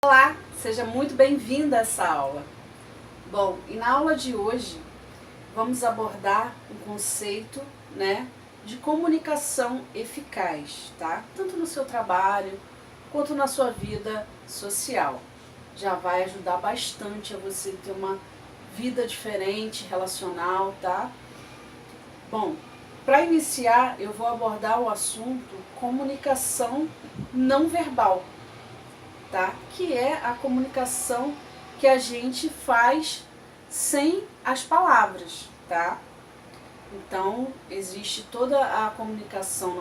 Olá, seja muito bem-vinda a essa aula. Bom, e na aula de hoje vamos abordar um conceito, de comunicação eficaz, tá? Tanto no seu trabalho quanto na sua vida social. Já vai ajudar bastante a você ter uma vida diferente, relacional, tá? Bom, para iniciar eu vou abordar o assunto comunicação não verbal. Tá? Que é a comunicação que a gente faz sem as palavras, tá? Então, existe toda a comunicação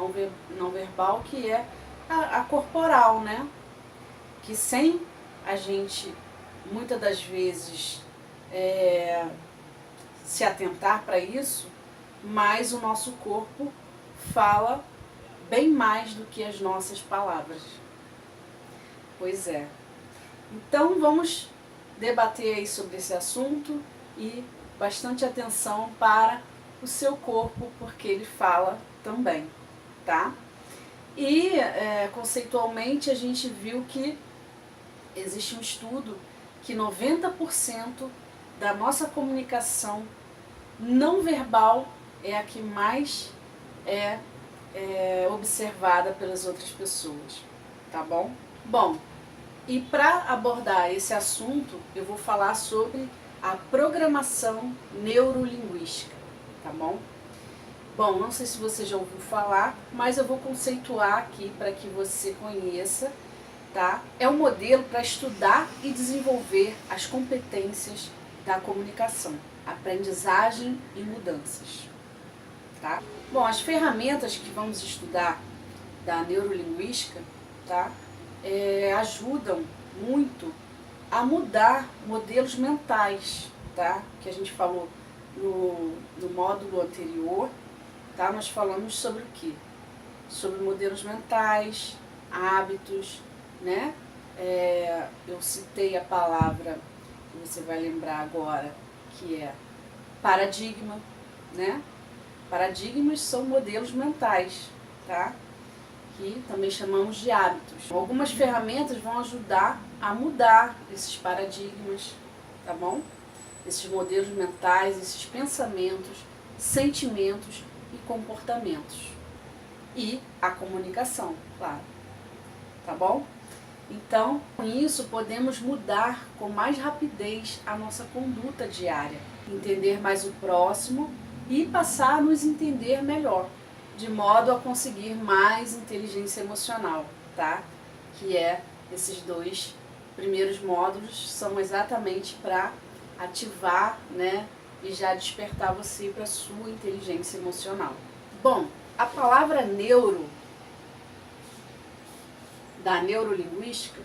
não verbal, que é a corporal, né? Que sem a gente, muitas das vezes, se atentar para isso, mas o nosso corpo fala bem mais do que as nossas palavras. Pois é. Então vamos debater aí sobre esse assunto e bastante atenção para o seu corpo, porque ele fala também, tá? E conceitualmente a gente viu que existe um estudo que 90% da nossa comunicação não verbal é a que mais é observada pelas outras pessoas, tá bom? Bom, e para abordar esse assunto, eu vou falar sobre a programação neurolinguística, tá bom? Bom, não sei se você já ouviu falar, mas eu vou conceituar aqui para que você conheça, tá? É um modelo para estudar e desenvolver as competências da comunicação, aprendizagem e mudanças, tá? Bom, as ferramentas que vamos estudar da neurolinguística, tá? Ajudam muito a mudar modelos mentais, tá? Que a gente falou no módulo anterior, tá? Nós falamos sobre o quê? Sobre modelos mentais, hábitos, né? Eu citei a palavra, que você vai lembrar agora, que é paradigma, né? Paradigmas são modelos mentais, tá? Que também chamamos de hábitos. Algumas ferramentas vão ajudar a mudar esses paradigmas, tá bom? Esses modelos mentais, esses pensamentos, sentimentos e comportamentos. E a comunicação, claro, tá bom? Então, com isso podemos mudar com mais rapidez a nossa conduta diária, entender mais o próximo e passar a nos entender melhor, de modo a conseguir mais inteligência emocional, tá? Que esses dois primeiros módulos são exatamente para ativar, né, e já despertar você para a sua inteligência emocional. Bom, a palavra neuro, da neurolinguística,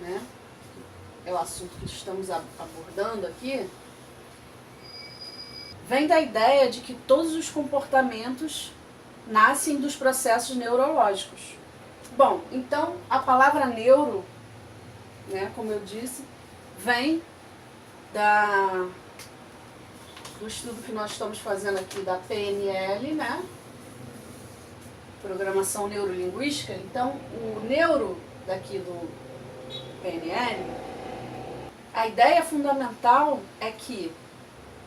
né, é o assunto que estamos abordando aqui, vem da ideia de que todos os comportamentos nascem dos processos neurológicos. Bom, então a palavra neuro, né, como eu disse, vem do estudo que nós estamos fazendo aqui da PNL, né? Programação Neurolinguística. Então, o neuro daqui do PNL, a ideia fundamental é que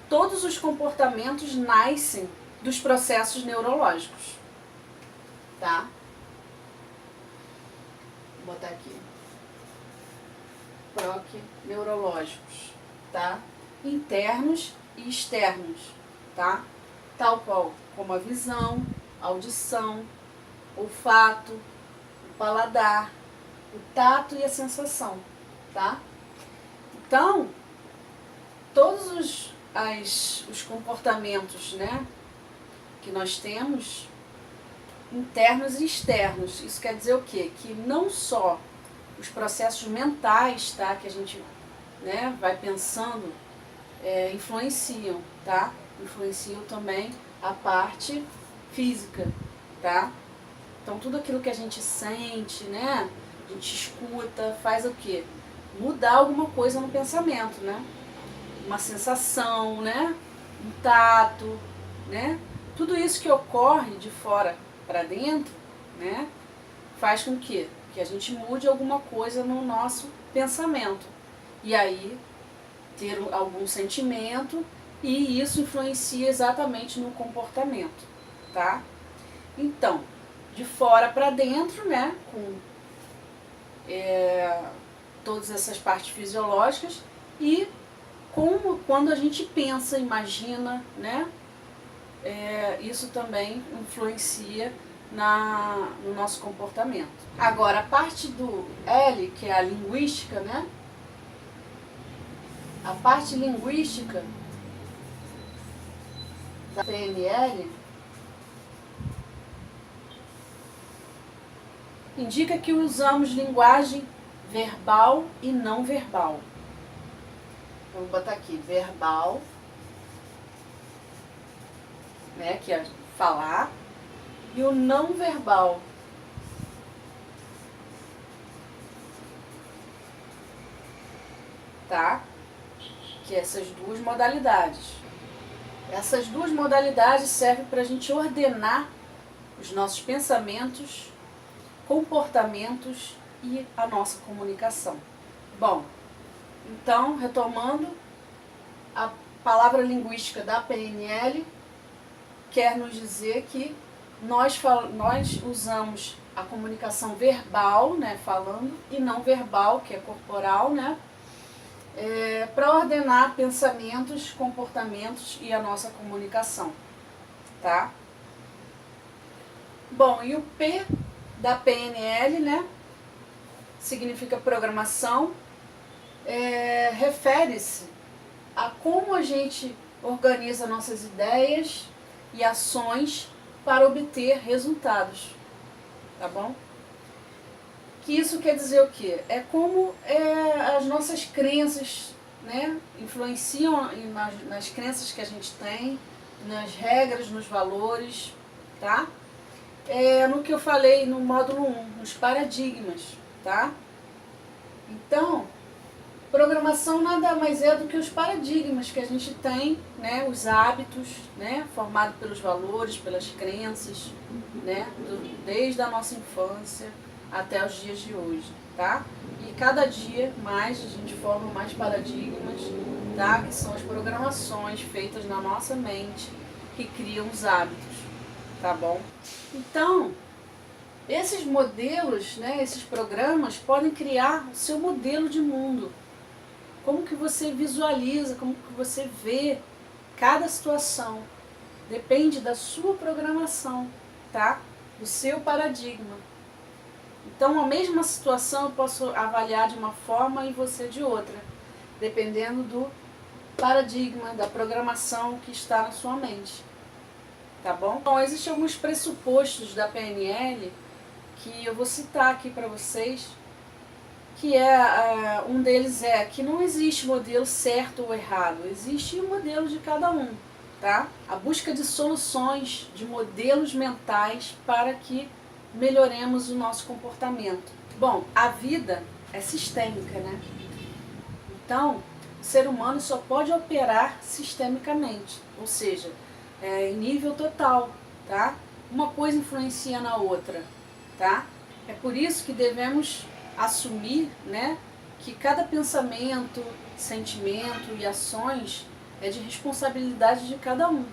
todos os comportamentos nascem dos processos neurológicos, tá? Vou botar aqui. Neurológicos, tá? Internos e externos, tá? Tal qual como a visão, a audição, o olfato, o paladar, o tato e a sensação, tá? Então, todos os comportamentos, né, que nós temos, internos e externos. Isso quer dizer o quê? Que não só os processos mentais, tá, que a gente, né, vai pensando, influenciam, tá? Influenciam também a parte física, tá? Então tudo aquilo que a gente sente, né, a gente escuta, faz o quê? Mudar alguma coisa no pensamento, né? Uma sensação, né? Um tato, né? Tudo isso que ocorre de fora para dentro, né, faz com que a gente mude alguma coisa no nosso pensamento. E aí ter algum sentimento, e isso influencia exatamente no comportamento, tá? Então, de fora para dentro, né, com todas essas partes fisiológicas, e como quando a gente pensa, imagina, né, isso também influencia no nosso comportamento. Agora, a parte do L, que é a linguística, né, a parte linguística da PNL indica que usamos linguagem verbal e não verbal. Vou botar aqui, verbal, né, que é falar, e o não verbal. Tá? Que essas duas modalidades. Essas duas modalidades servem para a gente ordenar os nossos pensamentos, comportamentos e a nossa comunicação. Bom, então, retomando, a palavra linguística da PNL quer nos dizer que nós usamos a comunicação verbal, né, falando, e não verbal, que é corporal, né, para ordenar pensamentos, comportamentos e a nossa comunicação, tá? Bom, e o P da PNL, né, significa programação, refere-se a como a gente organiza nossas ideias e ações para obter resultados, tá bom? Que isso quer dizer o quê? É como as nossas crenças, né, influenciam nas crenças que a gente tem, nas regras, nos valores, tá? No que eu falei no módulo 1, nos paradigmas, tá? Então, programação nada mais é do que os paradigmas que a gente tem, né, os hábitos, né, formados pelos valores, pelas crenças, né, desde a nossa infância até os dias de hoje, tá? E cada dia mais a gente forma mais paradigmas, tá? Que são as programações feitas na nossa mente que criam os hábitos, tá bom? Então, esses modelos, né, esses programas podem criar o seu modelo de mundo. Como que você visualiza, como que você vê cada situação. Depende da sua programação, tá? Do seu paradigma. Então, a mesma situação eu posso avaliar de uma forma e você de outra, dependendo do paradigma, da programação que está na sua mente. Tá bom? Então, existem alguns pressupostos da PNL que eu vou citar aqui para vocês, que um deles é que não existe modelo certo ou errado, existe o modelo de cada um, tá? A busca de soluções, de modelos mentais para que melhoremos o nosso comportamento. Bom, a vida é sistêmica, né? Então, o ser humano só pode operar sistemicamente, ou seja, em nível total, tá? Uma coisa influencia na outra, tá? É por isso que devemos assumir, né, que cada pensamento, sentimento e ações é de responsabilidade de cada um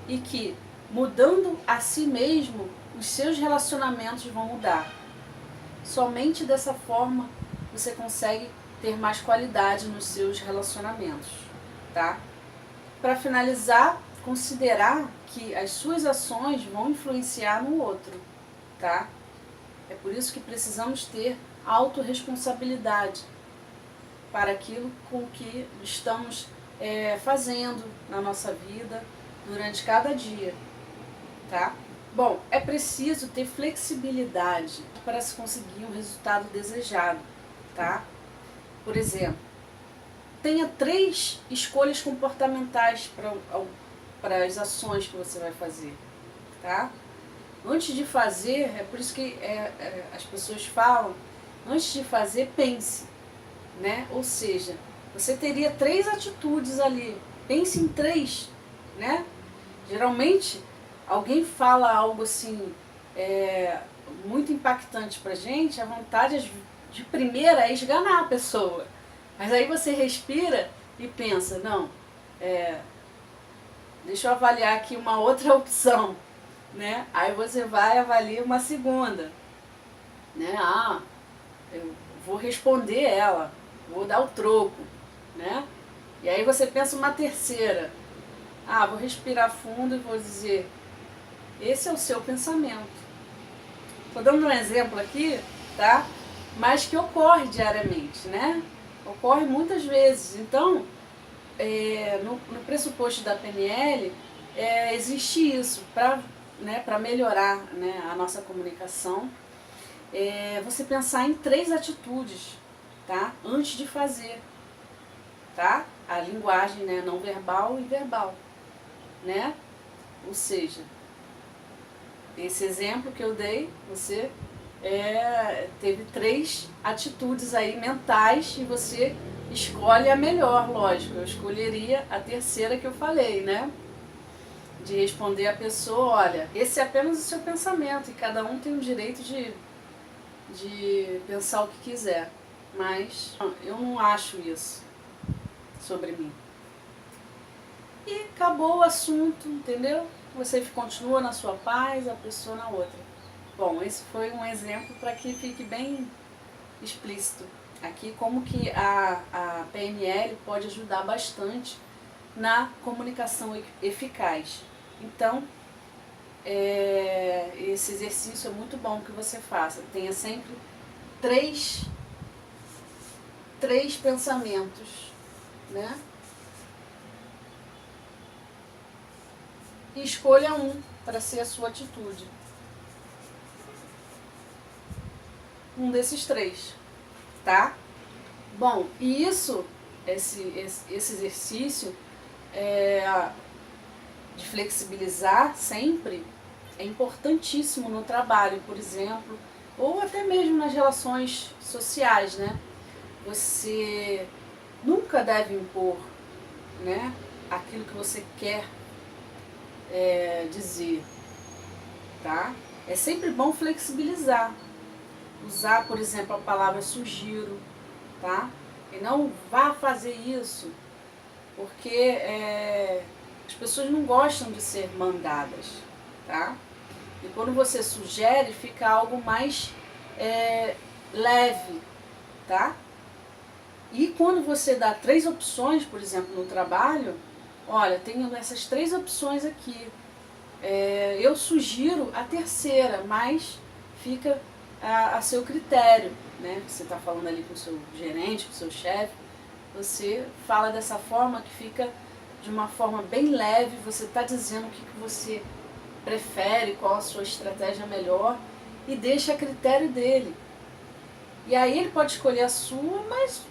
e que, mudando a si mesmo, os seus relacionamentos vão mudar. Somente dessa forma você consegue ter mais qualidade nos seus relacionamentos, tá? Para finalizar, considerar que as suas ações vão influenciar no outro, tá? É por isso que precisamos ter autorresponsabilidade para aquilo com que estamos fazendo na nossa vida durante cada dia, tá? Bom, é preciso ter flexibilidade para se conseguir um resultado desejado, tá? Por exemplo, tenha 3 escolhas comportamentais para as ações que você vai fazer, tá? Antes de fazer, é por isso que as pessoas falam, antes de fazer, pense, né? Ou seja, você teria 3 atitudes ali, pense em 3, né? Geralmente, alguém fala algo assim, muito impactante pra gente, a vontade de primeira é esganar a pessoa. Mas aí você respira e pensa, não, deixa eu avaliar aqui uma outra opção, né? Aí você vai e avalia uma segunda, né? Ah, eu vou responder ela, vou dar o troco, né? E aí você pensa uma terceira. Ah, vou respirar fundo e vou dizer, esse é o seu pensamento. Estou dando um exemplo aqui, tá? Mas que ocorre diariamente, né? Ocorre muitas vezes. Então, no pressuposto da PNL, existe isso para, né, para melhorar, né, a nossa comunicação. Você pensar em 3 atitudes, tá? Antes de fazer, tá? A linguagem, né, não verbal e verbal, né? Ou seja, esse exemplo que eu dei, você teve 3 atitudes aí mentais e você escolhe a melhor, lógico. Eu escolheria a terceira que eu falei, né? De responder a pessoa, olha, esse é apenas o seu pensamento e cada um tem o direito de pensar o que quiser. Mas eu não acho isso sobre mim. E acabou o assunto, entendeu? Você continua na sua paz, a pessoa na outra. Bom, esse foi um exemplo para que fique bem explícito aqui como que a PNL pode ajudar bastante na comunicação eficaz. Então, esse exercício é muito bom que você faça. Tenha sempre três pensamentos, né? E escolha um para ser a sua atitude. Um desses 3, tá? Bom, e esse exercício de flexibilizar sempre é importantíssimo no trabalho, por exemplo, ou até mesmo nas relações sociais, né? Você nunca deve impor, né, aquilo que você quer dizer, tá? É sempre bom flexibilizar. Usar, por exemplo, a palavra sugiro, tá? E não vá fazer isso, porque as pessoas não gostam de ser mandadas, tá? E quando você sugere, fica algo mais leve, tá? E quando você dá 3 opções, por exemplo, no trabalho, olha, tenho essas 3 opções aqui. Eu sugiro a terceira, mas fica a seu critério, né? Você está falando ali com o seu gerente, com o seu chefe, você fala dessa forma que fica de uma forma bem leve, você está dizendo o que você prefere, qual a sua estratégia melhor e deixa a critério dele. E aí ele pode escolher a sua, mas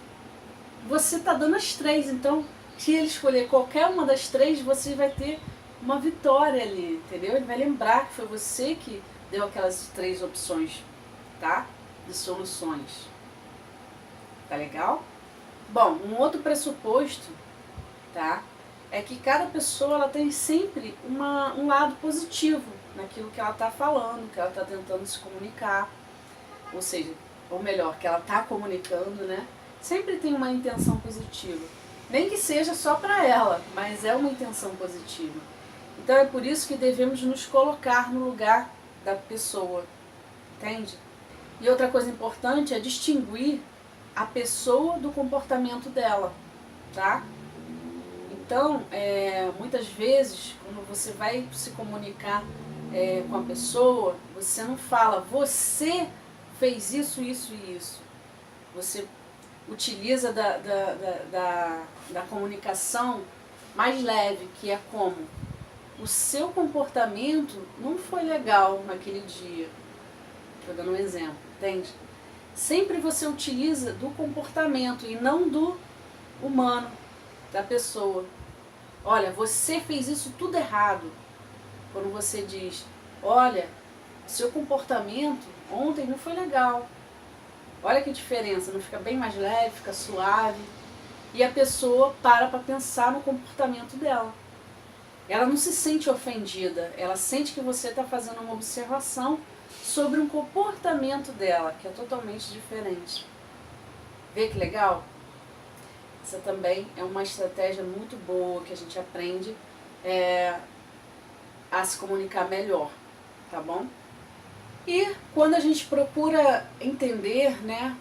você está dando as 3, então se ele escolher qualquer uma das 3, você vai ter uma vitória ali, entendeu? Ele vai lembrar que foi você que deu aquelas 3 opções, tá? De soluções. Tá legal? Bom, um outro pressuposto, tá? É que cada pessoa ela tem sempre um lado positivo naquilo que ela está falando, que ela está tentando se comunicar. Ou seja, ou melhor, que ela está comunicando, né? Sempre tem uma intenção positiva. Nem que seja só para ela, mas é uma intenção positiva. Então é por isso que devemos nos colocar no lugar da pessoa, entende? E outra coisa importante é distinguir a pessoa do comportamento dela, tá? Então, muitas vezes, quando você vai se comunicar com a pessoa, você não fala, você fez isso, isso e isso. Você utiliza da comunicação mais leve, que é como? O seu comportamento não foi legal naquele dia. Estou dando um exemplo, entende? Sempre você utiliza do comportamento e não do humano, da pessoa. Olha, você fez isso tudo errado. Quando você diz, olha, seu comportamento ontem não foi legal. Olha que diferença, não fica bem mais leve, fica suave. E a pessoa para pensar no comportamento dela. Ela não se sente ofendida, ela sente que você está fazendo uma observação sobre um comportamento dela, que é totalmente diferente. Vê que legal? Essa também é uma estratégia muito boa que a gente aprende a se comunicar melhor, tá bom? E quando a gente procura entender, né,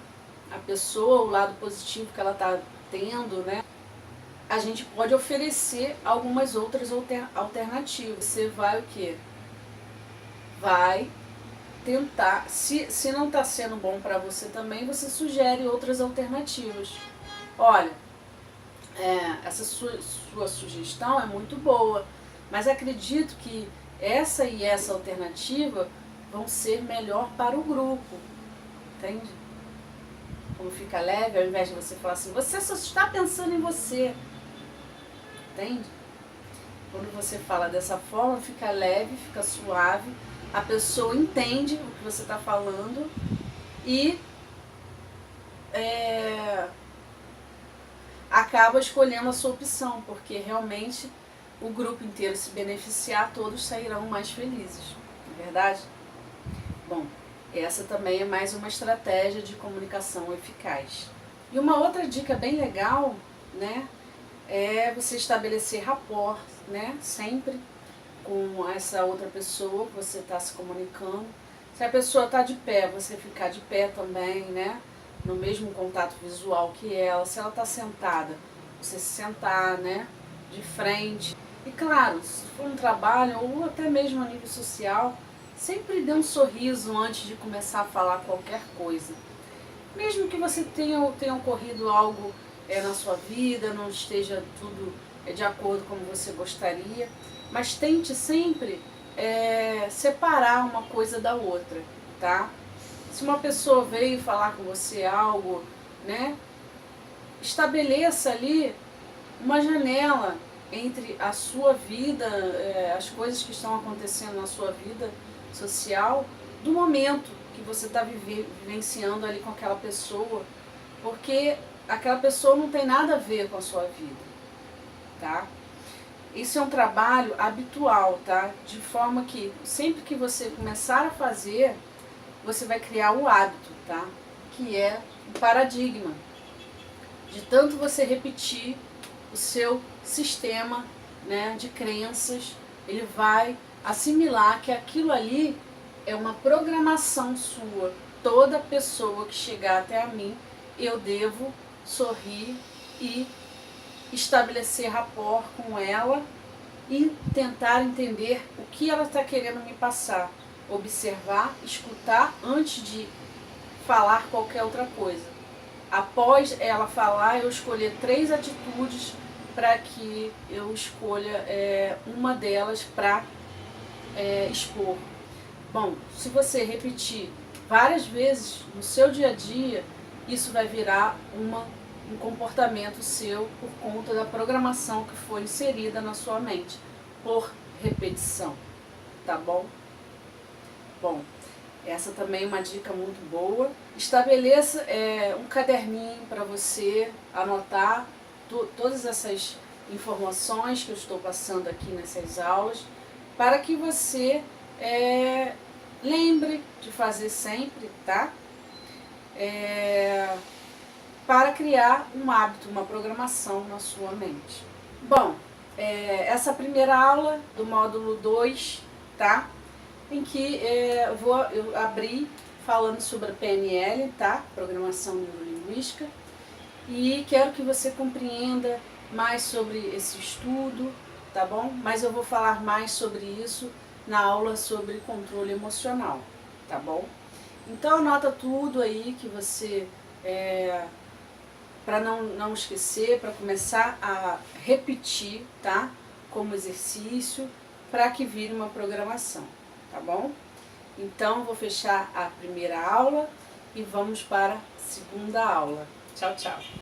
a pessoa, o lado positivo que ela está tendo, né, a gente pode oferecer algumas outras alternativas. Você vai o quê? Vai tentar, se não está sendo bom para você também, você sugere outras alternativas. Olha, essa sua sugestão é muito boa, mas acredito que essa e essa alternativa vão ser melhor para o grupo, entende? Como fica leve, ao invés de você falar assim, você só está pensando em você, entende? Quando você fala dessa forma, fica leve, fica suave, a pessoa entende o que você está falando e acaba escolhendo a sua opção, porque realmente o grupo inteiro se beneficiar, todos sairão mais felizes, não é verdade? Bom, essa também é mais uma estratégia de comunicação eficaz. E uma outra dica bem legal, né, é você estabelecer rapport, né, sempre com essa outra pessoa que você está se comunicando. Se a pessoa está de pé, você ficar de pé também, né, no mesmo contato visual que ela. Se ela está sentada, você se sentar, né, de frente. E claro, se for um trabalho ou até mesmo a nível social, sempre dê um sorriso antes de começar a falar qualquer coisa. Mesmo que você tenha ocorrido algo na sua vida, não esteja tudo de acordo como você gostaria, mas tente sempre separar uma coisa da outra, tá? Se uma pessoa veio falar com você algo, né, estabeleça ali uma janela entre a sua vida, as coisas que estão acontecendo na sua vida social, do momento que você está vivenciando ali com aquela pessoa, porque aquela pessoa não tem nada a ver com a sua vida, tá? Isso é um trabalho habitual, tá? De forma que sempre que você começar a fazer, você vai criar o hábito, tá? Que é o paradigma. De tanto você repetir o seu sistema, né, de crenças, ele vai assimilar que aquilo ali é uma programação sua. Toda pessoa que chegar até a mim, eu devo sorrir e estabelecer rapport com ela e tentar entender o que ela está querendo me passar. Observar, escutar antes de falar qualquer outra coisa. Após ela falar, eu escolher 3 atitudes para que eu escolha uma delas para expor. Bom, se você repetir várias vezes no seu dia a dia, isso vai virar um comportamento seu por conta da programação que foi inserida na sua mente, por repetição, tá bom? Bom, essa também é uma dica muito boa. Estabeleça um caderninho para você anotar todas essas informações que eu estou passando aqui nessas aulas, para que você lembre de fazer sempre, tá? Para criar um hábito, uma programação na sua mente. Bom, essa primeira aula do módulo 2, tá? Em que eu abri falando sobre a PNL, tá? Programação Neurolinguística. E quero que você compreenda mais sobre esse estudo, tá bom? Mas eu vou falar mais sobre isso na aula sobre controle emocional, tá bom? Então anota tudo aí que você, para não esquecer, para começar a repetir, tá? Como exercício, para que vire uma programação, tá bom? Então vou fechar a primeira aula e vamos para a segunda aula. Tchau, tchau!